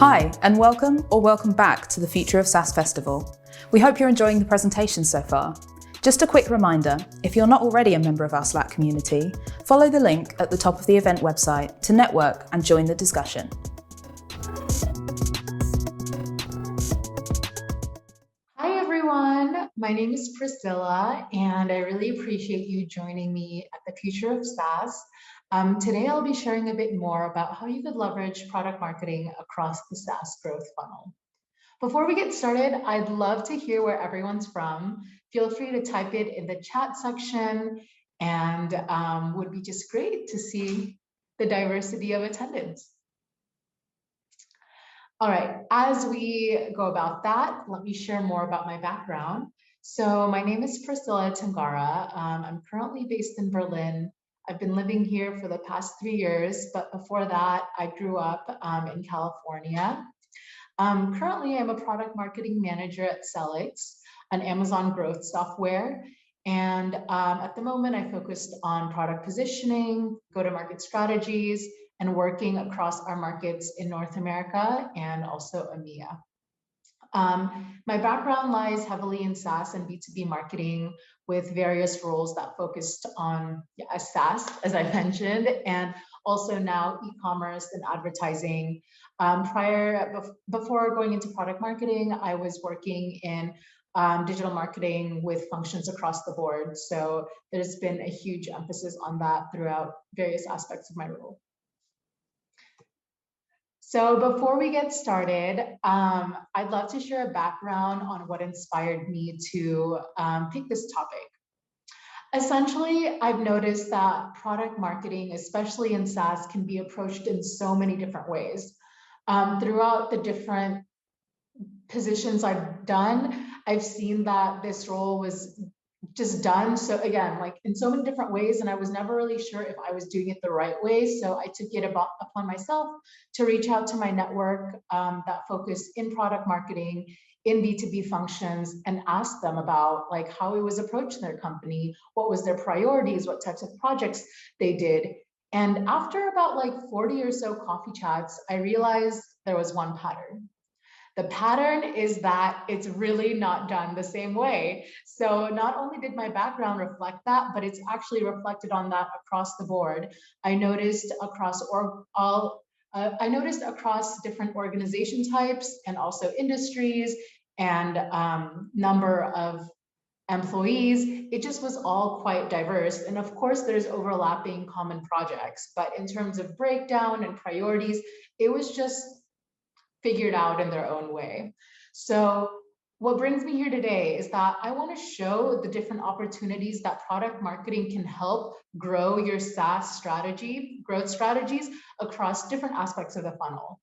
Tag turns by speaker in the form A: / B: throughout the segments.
A: Hi, and welcome or welcome back to the Future of SaaS Festival. We hope you're enjoying the presentation so far. Just a quick reminder, if you're not already a member of our Slack community, follow the link at the top of the event website to network and join the discussion.
B: Hi everyone, my name is Priscilla and I really appreciate you joining me at the Future of SaaS. Today I'll be sharing a bit more about how you could leverage product marketing across the SaaS growth funnel. Before we get started, I'd love to hear where everyone's from. Feel free to type it in the chat section, and would be just great to see the diversity of attendance. All right, as we go about that, let me share more about my background. So my name is Priscilla Tangara. I'm currently based in Berlin. I've been living here for the past 3 years, but before that, I grew up in California. Currently, I'm a product marketing manager at Selix, an Amazon growth software. And at the moment, I focused on product positioning, go-to-market strategies, and working across our markets in North America and also EMEA. My background lies heavily in SaaS and B2B marketing with various roles that focused on SaaS, as I mentioned, and also now e-commerce and advertising. Before going into product marketing, I was working in digital marketing with functions across the board. So there's been a huge emphasis on that throughout various aspects of my role. So before we get started, I'd love to share a background on what inspired me to pick this topic. Essentially, I've noticed that product marketing, especially in SaaS, can be approached in so many different ways. Throughout the different positions I've done, I've seen that this role was just done. So again, like in so many different ways, and I was never really sure if I was doing it the right way. So I took it upon myself to reach out to my network that focused in product marketing, in B2B functions, and ask them about like how it was approaching their company, what was their priorities, what types of projects they did. And after about like 40 or so coffee chats, I realized there was one pattern. The pattern is that it's really not done the same way. So not only did my background reflect that, but it's actually reflected on that across the board. I noticed across different organization types and also industries and number of employees, it just was all quite diverse. And of course, there's overlapping common projects, but in terms of breakdown and priorities, it was just figured out in their own way. So what brings me here today is that I want to show the different opportunities that product marketing can help grow your SaaS growth strategies across different aspects of the funnel.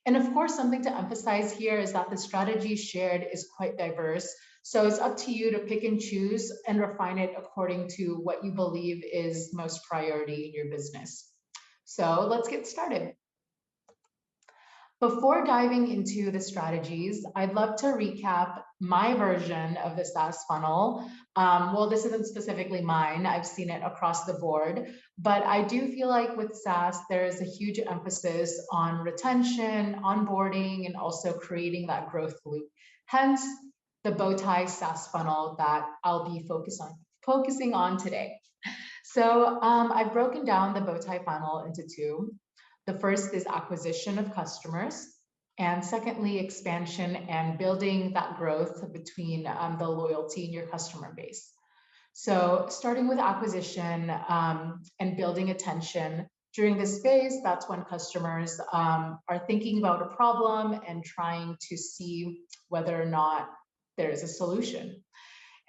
B: And of course, something to emphasize here is that the strategy shared is quite diverse. So it's up to you to pick and choose and refine it according to what you believe is most priority in your business. So let's get started. Before diving into the strategies, I'd love to recap my version of the SaaS funnel. Well, this isn't specifically mine. I've seen it across the board, but I do feel like with SaaS, there is a huge emphasis on retention, onboarding, and also creating that growth loop. Hence, the bow tie SaaS funnel that I'll be focusing on today. So I've broken down the bow tie funnel into two. The first is acquisition of customers, and secondly, expansion and building that growth between the loyalty in your customer base. So starting with acquisition and building attention during this phase, that's when customers are thinking about a problem and trying to see whether or not there is a solution.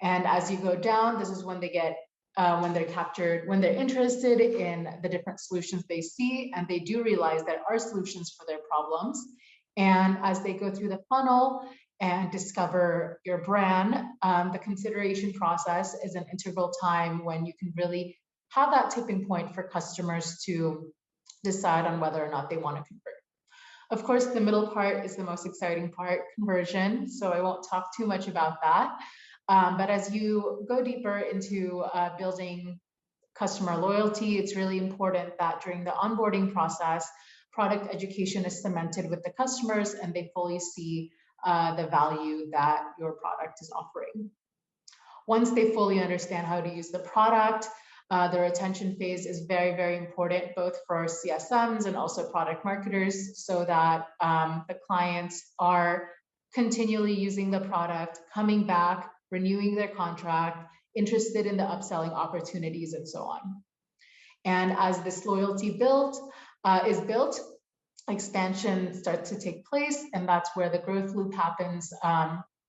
B: And as you go down, this is when they get when they're interested in the different solutions they see, and they do realize there are solutions for their problems. And as they go through the funnel and discover your brand, the consideration process is an integral time when you can really have that tipping point for customers to decide on whether or not they want to convert. Of course, the middle part is the most exciting part, conversion. So I won't talk too much about that. But as you go deeper into building customer loyalty, it's really important that during the onboarding process, product education is cemented with the customers and they fully see the value that your product is offering. Once they fully understand how to use the product, the retention phase is very, very important, both for CSMs and also product marketers, so that the clients are continually using the product, coming back, renewing their contract, interested in the upselling opportunities, and so on. And as this loyalty is built, expansion starts to take place, and that's where the growth loop happens,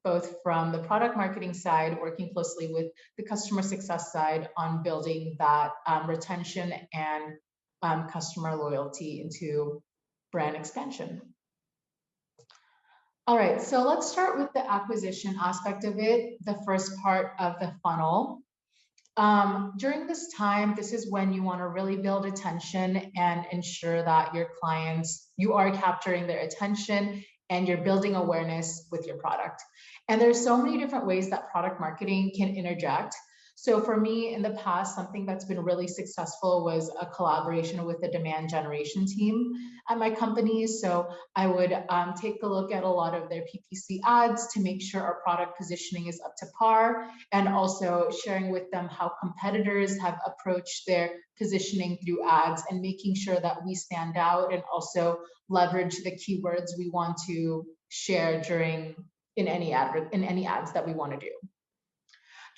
B: both from the product marketing side, working closely with the customer success side on building that retention and customer loyalty into brand expansion. All right, so let's start with the acquisition aspect of it, the first part of the funnel. During this time, this is when you want to really build attention and ensure that your clients, you are capturing their attention and you're building awareness with your product. And there's so many different ways that product marketing can interject. So for me in the past, something that's been really successful was a collaboration with the demand generation team at my company. So I would take a look at a lot of their PPC ads to make sure our product positioning is up to par, and also sharing with them how competitors have approached their positioning through ads, and making sure that we stand out and also leverage the keywords we want to share in any ads that we want to do.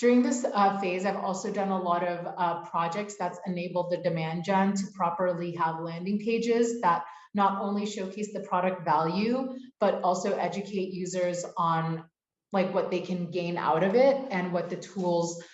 B: During this phase, I've also done a lot of projects that's enabled the demand gen to properly have landing pages that not only showcase the product value, but also educate users on like what they can gain out of it and what the tools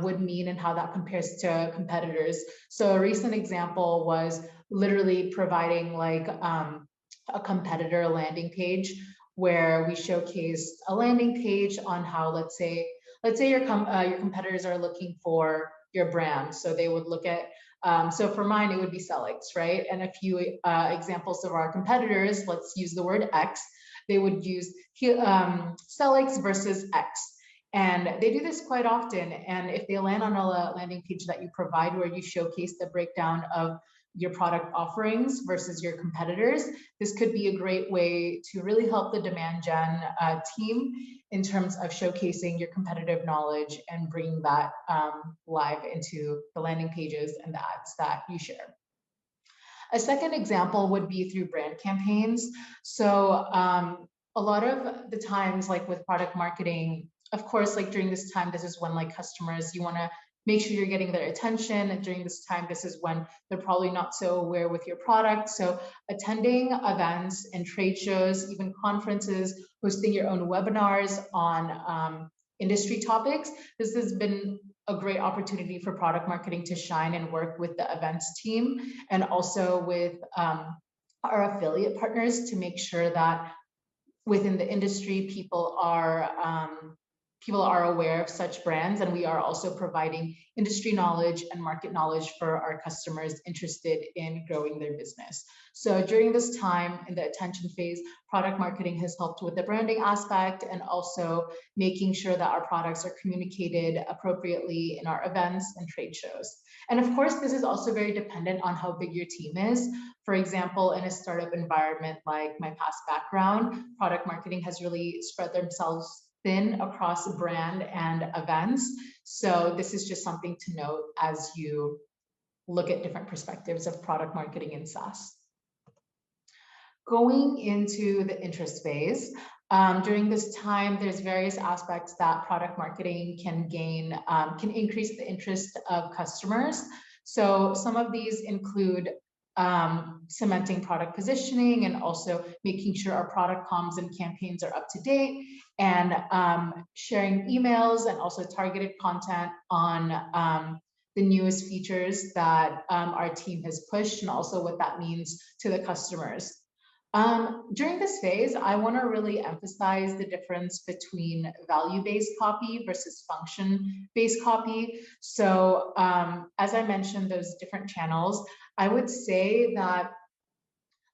B: would mean and how that compares to competitors. So a recent example was literally providing like a competitor landing page where we showcased a landing page on how, let's say your competitors are looking for your brand. So they would look at, so for mine, it would be Cellix, right? And a few examples of our competitors, let's use the word X, they would use Cellix versus X. And they do this quite often. And if they land on a landing page that you provide where you showcase the breakdown of your product offerings versus your competitors, this could be a great way to really help the demand gen team in terms of showcasing your competitive knowledge and bringing that live into the landing pages and the ads that you share. A second example would be through brand campaigns. So a lot of the times, like with product marketing, of course, like during this time, this is when like customers, you want to make sure you're getting their attention. And during this time, this is when they're probably not so aware with your product. So attending events and trade shows, even conferences, hosting your own webinars on industry topics. This has been a great opportunity for product marketing to shine and work with the events team, and also with our affiliate partners to make sure that within the industry, people are aware of such brands, and we are also providing industry knowledge and market knowledge for our customers interested in growing their business. So during this time in the attention phase, product marketing has helped with the branding aspect and also making sure that our products are communicated appropriately in our events and trade shows. And of course, this is also very dependent on how big your team is. For example, in a startup environment like my past background, product marketing has really spread themselves thin across brand and events. So this is just something to note as you look at different perspectives of product marketing in SaaS. Going into the interest phase, during this time, there's various aspects that product marketing can gain, can increase the interest of customers. So some of these include cementing product positioning and also making sure our product comms and campaigns are up to date, and sharing emails and also targeted content on the newest features that our team has pushed, and also what that means to the customers. During this phase, I want to really emphasize the difference between value-based copy versus function-based copy. So as I mentioned, those different channels, I would say that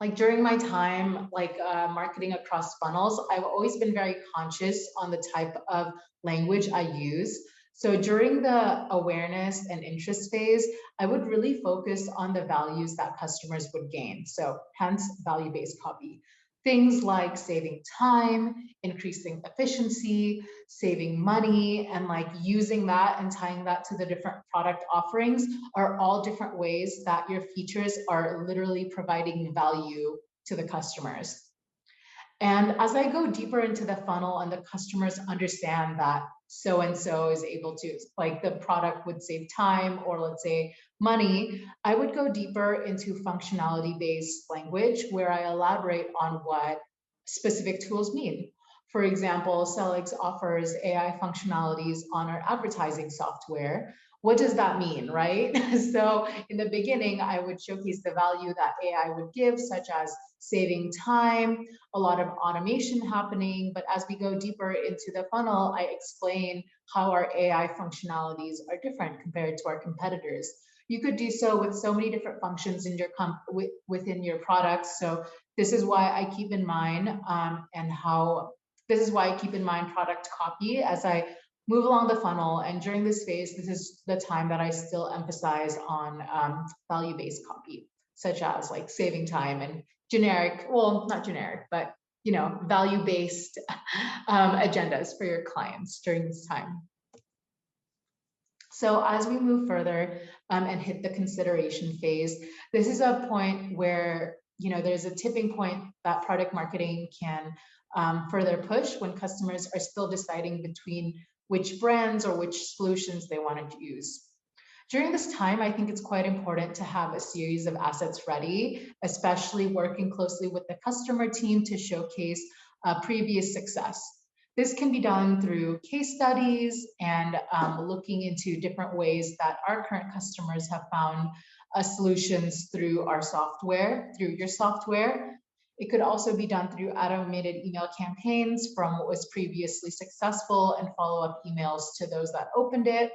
B: like during my time, like marketing across funnels, I've always been very conscious on the type of language I use. So during the awareness and interest phase, I would really focus on the values that customers would gain. So hence value-based copy. Things like saving time, increasing efficiency, saving money, and like using that and tying that to the different product offerings are all different ways that your features are literally providing value to the customers. And as I go deeper into the funnel and the customers understand that so-and-so is able to, like the product would save time or let's say money, I would go deeper into functionality-based language where I elaborate on what specific tools mean. For example, Celix offers AI functionalities on our advertising software. What does that mean, right? So in the beginning, I would showcase the value that AI would give, such as saving time, a lot of automation happening. But as we go deeper into the funnel, I explain how our AI functionalities are different compared to our competitors. You could do so with so many different functions in your within your products. So this is why I keep in mind this is why I keep in mind product copy as I move along the funnel. And during this phase, this is the time that I still emphasize on value-based copy, such as like saving time and generic, well, not generic, but value-based agendas for your clients during this time. So as we move further and hit the consideration phase, this is a point where there's a tipping point that product marketing can further push when customers are still deciding between which brands or which solutions they want to use. During this time, I think it's quite important to have a series of assets ready, especially working closely with the customer team to showcase previous success. This can be done through case studies and looking into different ways that our current customers have found solutions through our software, through your software. It could also be done through automated email campaigns from what was previously successful and follow-up emails to those that opened it.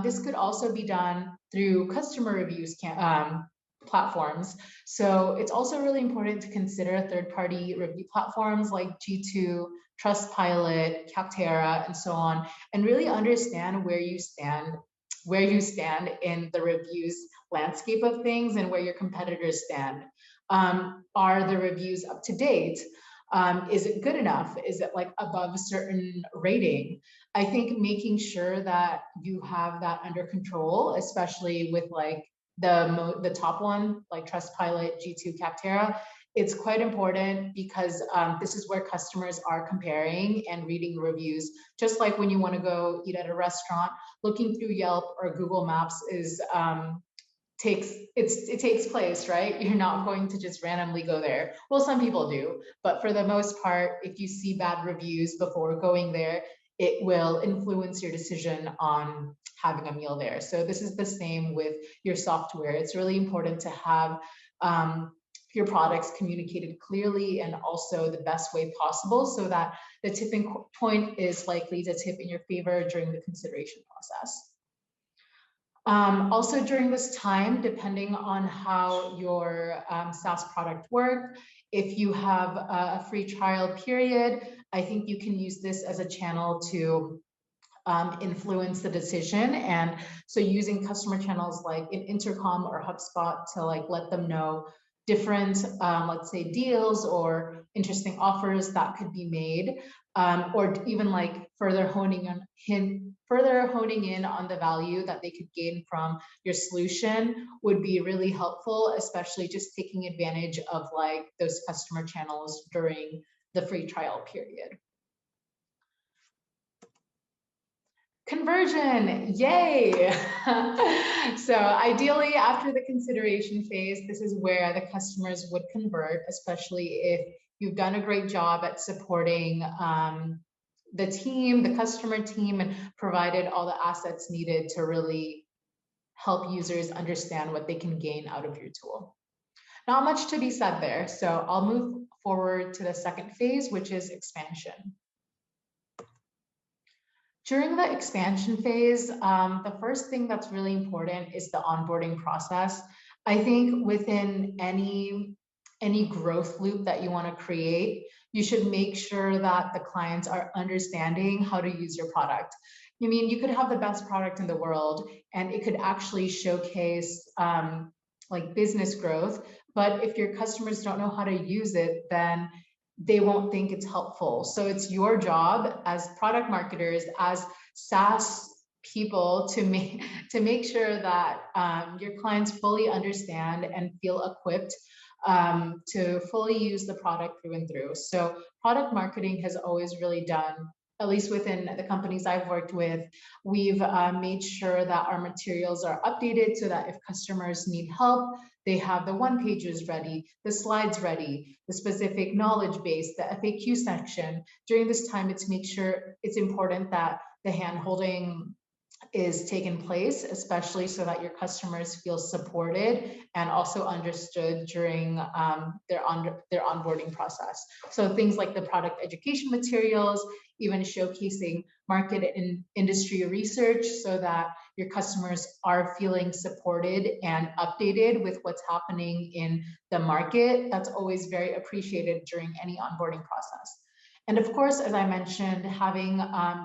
B: This could also be done through customer reviews platforms. So it's also really important to consider third-party review platforms like G2, Trustpilot, Capterra, and so on, and really understand where you stand in the reviews landscape of things and where your competitors stand. Are the reviews up to date? Is it good enough? Is it like above a certain rating? I think making sure that you have that under control, especially with like the top one, like Trustpilot, G2, Capterra, it's quite important because this is where customers are comparing and reading reviews. Just like when you want to go eat at a restaurant, looking through Yelp or Google Maps is it takes place, right? You're not going to just randomly go there. Well, some people do, but for the most part, if you see bad reviews before going there, it will influence your decision on having a meal there. So this is the same with your software. It's really important to have your products communicated clearly and also the best way possible so that the tipping point is likely to tip in your favor during the consideration process. Also during this time, depending on how your SaaS product works, if you have a free trial period, I think you can use this as a channel to influence the decision. And so using customer channels like in Intercom or HubSpot to like let them know different, let's say, deals or interesting offers that could be made, or even like further honing in on the value that they could gain from your solution would be really helpful, especially just taking advantage of like those customer channels during the free trial period. Conversion, yay! So ideally, after the consideration phase, this is where the customers would convert, especially if you've done a great job at supporting the team, the customer team, and provided all the assets needed to really help users understand what they can gain out of your tool. Not much to be said there, so I'll move forward to the second phase, which is expansion. During the expansion phase, the first thing that's really important is the onboarding process. I think within any growth loop that you want to create, you should make sure that the clients are understanding how to use your product. I mean, you could have the best product in the world and it could actually showcase like business growth. But if your customers don't know how to use it, then they won't think it's helpful. So it's your job as product marketers, as SaaS people to make sure that your clients fully understand and feel equipped to fully use the product through and through. So product marketing has always really done, at least within the companies I've worked with, we've made sure that our materials are updated so that if customers need help, they have the one pages ready, the slides ready, the specific knowledge base, the FAQ section. During this time, it's important that the hand holding is taken place, especially so that your customers feel supported and also understood during their onboarding process. So things like the product education materials, even showcasing market and industry research so that your customers are feeling supported and updated with what's happening in the market. That's always very appreciated during any onboarding process. And of course, as I mentioned, having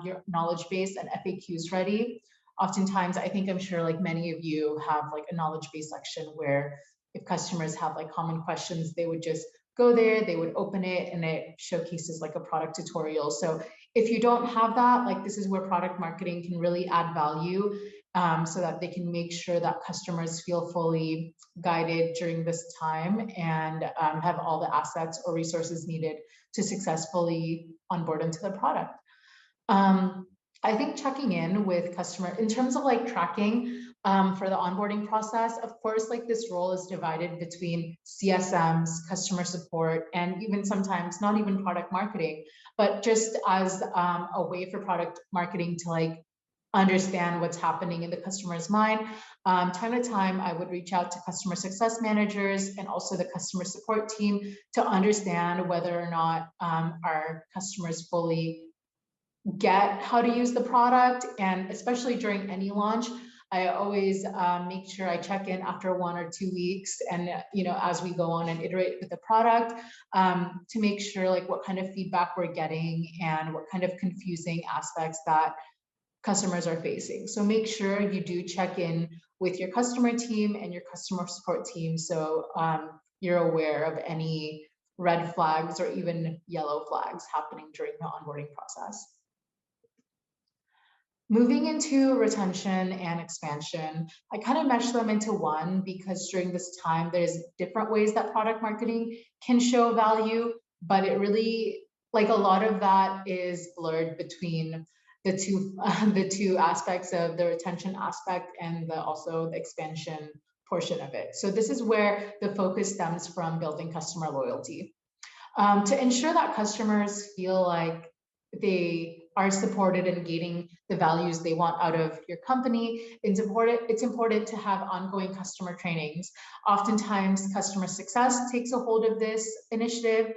B: your knowledge base and FAQs ready. Oftentimes, I'm sure like many of you have like a knowledge base section where if customers have like common questions, they would just go there, they would open it and it showcases like a product tutorial. So if you don't have that, like this is where product marketing can really add value so that they can make sure that customers feel fully guided during this time and have all the assets or resources needed to successfully onboard into the product. I think checking in with customer in terms of like tracking for the onboarding process, of course, like this role is divided between CSMs, customer support, and even sometimes not even product marketing, but just as a way for product marketing to like understand what's happening in the customer's mind. Time to time, I would reach out to customer success managers and also the customer support team to understand whether or not our customers fully get how to use the product. And especially during any launch, I always make sure I check in after 1 or 2 weeks and as we go on and iterate with the product to make sure like what kind of feedback we're getting and what kind of confusing aspects that customers are facing. So make sure you do check in with your customer team and your customer support team so you're aware of any red flags or even yellow flags happening during the onboarding process. Moving into retention and expansion, I kind of mesh them into one because during this time, there's different ways that product marketing can show value, but it really, like a lot of that is blurred between the two aspects of the retention aspect and also the expansion portion of it. So this is where the focus stems from building customer loyalty. To ensure that customers feel like they are supported and gaining the values they want out of your company, it's important to have ongoing customer trainings. Oftentimes, customer success takes a hold of this initiative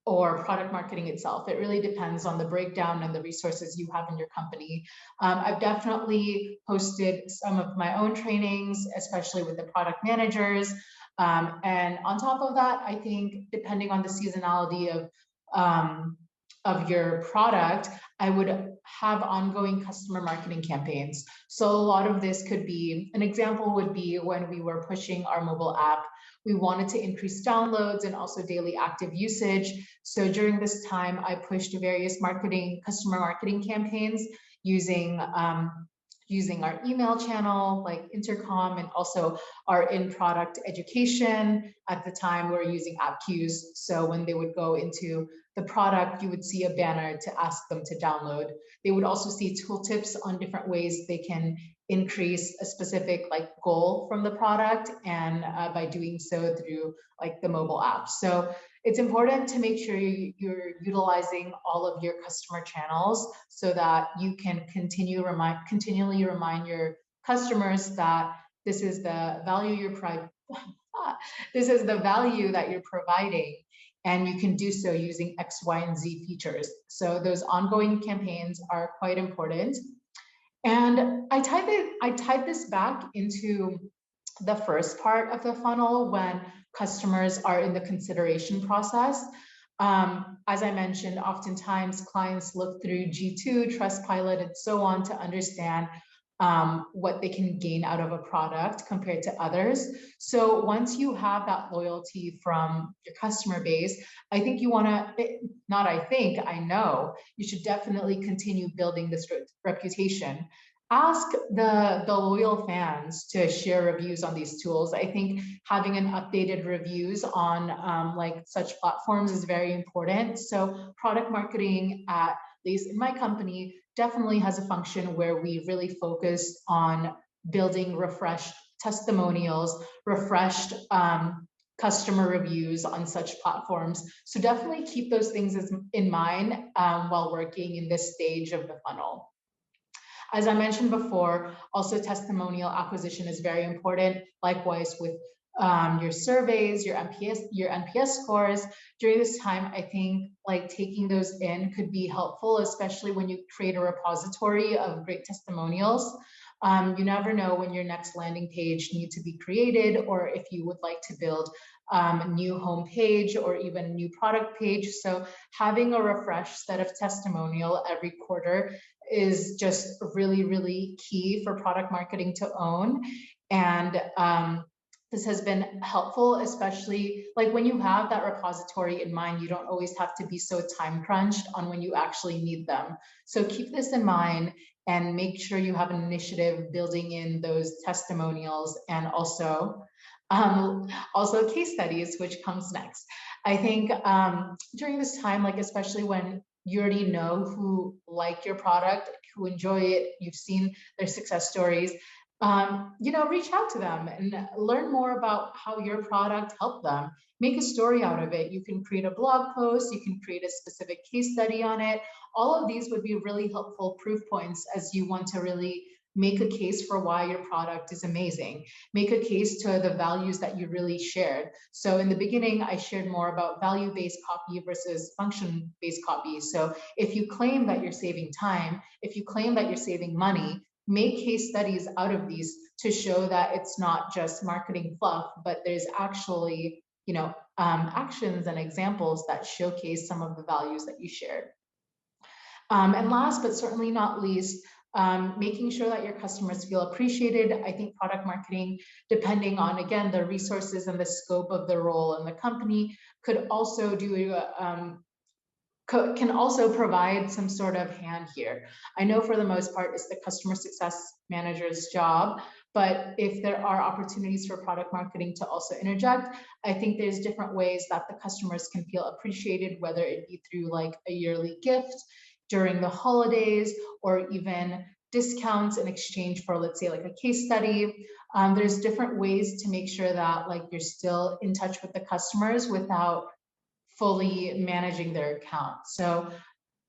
B: or product marketing itself. It really depends on the breakdown and the resources you have in your company. I've definitely hosted some of my own trainings, especially with the product managers. And on top of that, I think depending on the seasonality of your product, I would have ongoing customer marketing campaigns. So a lot of this could be, an example would be when we were pushing our mobile app, we wanted to increase downloads and also daily active usage. So during this time, I pushed various customer marketing campaigns using our email channel like intercom and also our in-product education. At the time, we were using app queues. So when they would go into the product, you would see a banner to ask them to download. They would also see tooltips on different ways they can increase a specific like goal from the product, and by doing so through like the mobile app. So it's important to make sure you're utilizing all of your customer channels so that you can continually remind your customers that this is the value that you're providing, and you can do so using X, Y, and Z features. So those ongoing campaigns are quite important. And I tied this back into the first part of the funnel when customers are in the consideration process. As I mentioned, oftentimes clients look through G2, Trustpilot, and so on to understand what they can gain out of a product compared to others. So once you have that loyalty from your customer base, I think you want to, not I think, I know, you should definitely continue building this reputation. Ask the loyal fans to share reviews on these tools. I think having an updated reviews on like such platforms is very important. So product marketing, at least in my company, definitely has a function where we really focus on building refreshed testimonials, refreshed customer reviews on such platforms. So definitely keep those things in mind while working in this stage of the funnel. As I mentioned before, also testimonial acquisition is very important. Likewise with your surveys, your NPS scores. During this time, I think like taking those in could be helpful, especially when you create a repository of great testimonials. You never know when your next landing page needs to be created, or if you would like to build a new homepage or even new product page. So having a refreshed set of testimonial every quarter is just really, really key for product marketing to own. And this has been helpful, especially like when you have that repository in mind, you don't always have to be so time crunched on when you actually need them. So keep this in mind and make sure you have an initiative building in those testimonials, and also case studies, which comes next. I think during this time, like especially when you already know who like your product, who enjoy it, you've seen their success stories, reach out to them and learn more about how your product helped them. Make a story out of it. You can create a blog post, you can create a specific case study on it. All of these would be really helpful proof points as you want to really make a case for why your product is amazing. Make a case to the values that you really shared. So in the beginning, I shared more about value-based copy versus function-based copy. So if you claim that you're saving time, if you claim that you're saving money, make case studies out of these to show that it's not just marketing fluff, but there's actually, actions and examples that showcase some of the values that you shared. And last, but certainly not least, making sure that your customers feel appreciated. I think product marketing, depending on, again, the resources and the scope of the role in the company, could also can also provide some sort of hand here. I know for the most part it's the customer success manager's job, but if there are opportunities for product marketing to also interject, I think there's different ways that the customers can feel appreciated, whether it be through like a yearly gift during the holidays, or even discounts in exchange for, let's say, like a case study. There's different ways to make sure that like you're still in touch with the customers without fully managing their account. So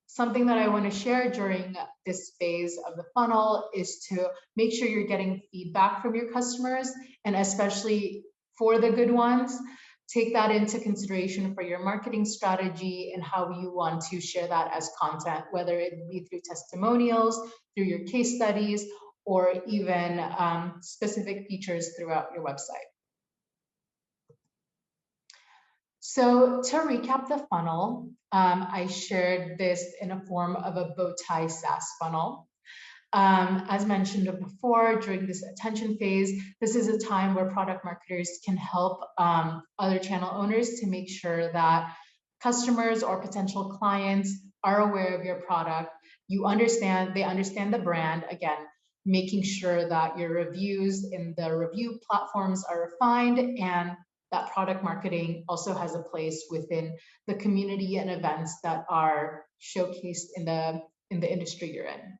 B: something that I want to share during this phase of the funnel is to make sure you're getting feedback from your customers, and especially for the good ones, take that into consideration for your marketing strategy and how you want to share that as content, whether it be through testimonials, through your case studies, or even specific features throughout your website. So to recap the funnel, I shared this in a form of a bow tie SaaS funnel. As mentioned before, during this attention phase, this is a time where product marketers can help other channel owners to make sure that customers or potential clients are aware of your product. They understand the brand, again, making sure that your reviews in the review platforms are refined, and that product marketing also has a place within the community and events that are showcased in the industry you're in.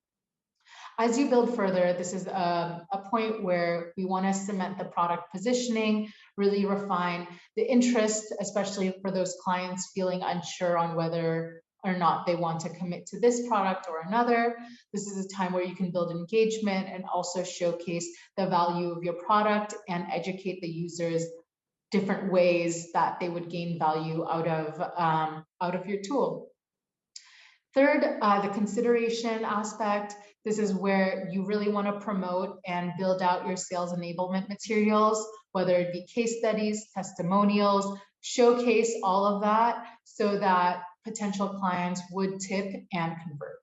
B: As you build further, this is a point where we want to cement the product positioning, really refine the interest, especially for those clients feeling unsure on whether or not they want to commit to this product or another. This is a time where you can build engagement and also showcase the value of your product and educate the users different ways that they would gain value out of your tool. Third, the consideration aspect. This is where you really want to promote and build out your sales enablement materials, whether it be case studies, testimonials, showcase all of that so that potential clients would tip and convert.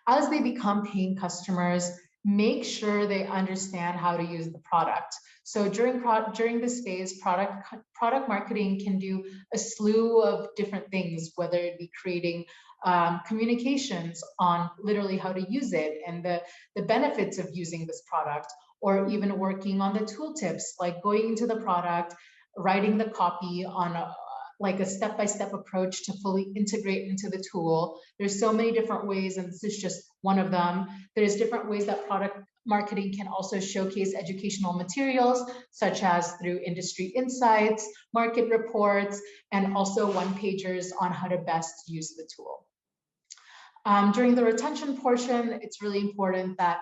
B: As they become paying customers, make sure they understand how to use the product. So during this phase, product marketing can do a slew of different things, whether it be creating communications on literally how to use it and the benefits of using this product, or even working on the tooltips, like going into the product, writing the copy on like a step-by-step approach to fully integrate into the tool. There's so many different ways, and this is just one of them. There's different ways that product marketing can also showcase educational materials, such as through industry insights, market reports, and also one-pagers on how to best use the tool. During the retention portion, it's really important that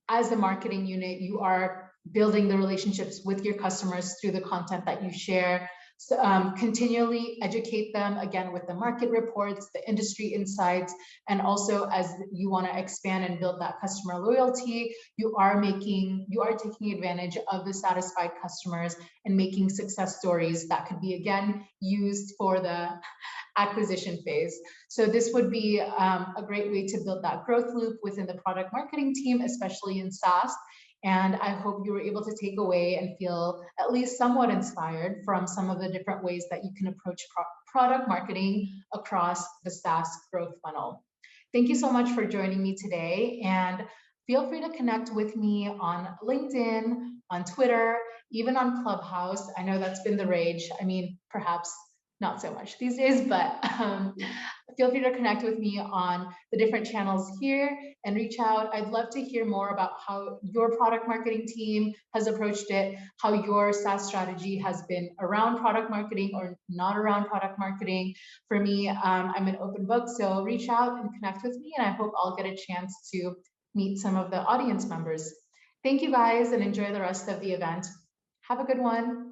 B: as a marketing unit, you are building the relationships with your customers through the content that you share. So, continually educate them, again, with the market reports, the industry insights, and also as you want to expand and build that customer loyalty, you are taking advantage of the satisfied customers and making success stories that could be, again, used for the acquisition phase. So this would be a great way to build that growth loop within the product marketing team, especially in SaaS. And I hope you were able to take away and feel at least somewhat inspired from some of the different ways that you can approach product marketing across the SaaS growth funnel. Thank you so much for joining me today, and feel free to connect with me on LinkedIn, on Twitter, even on Clubhouse. I know that's been the rage. I mean, perhaps not so much these days, but feel free to connect with me on the different channels here and reach out. I'd love to hear more about how your product marketing team has approached it, how your SaaS strategy has been around product marketing or not around product marketing. For me, I'm an open book, so reach out and connect with me, and I hope I'll get a chance to meet some of the audience members. Thank you guys, and enjoy the rest of the event. Have a good one.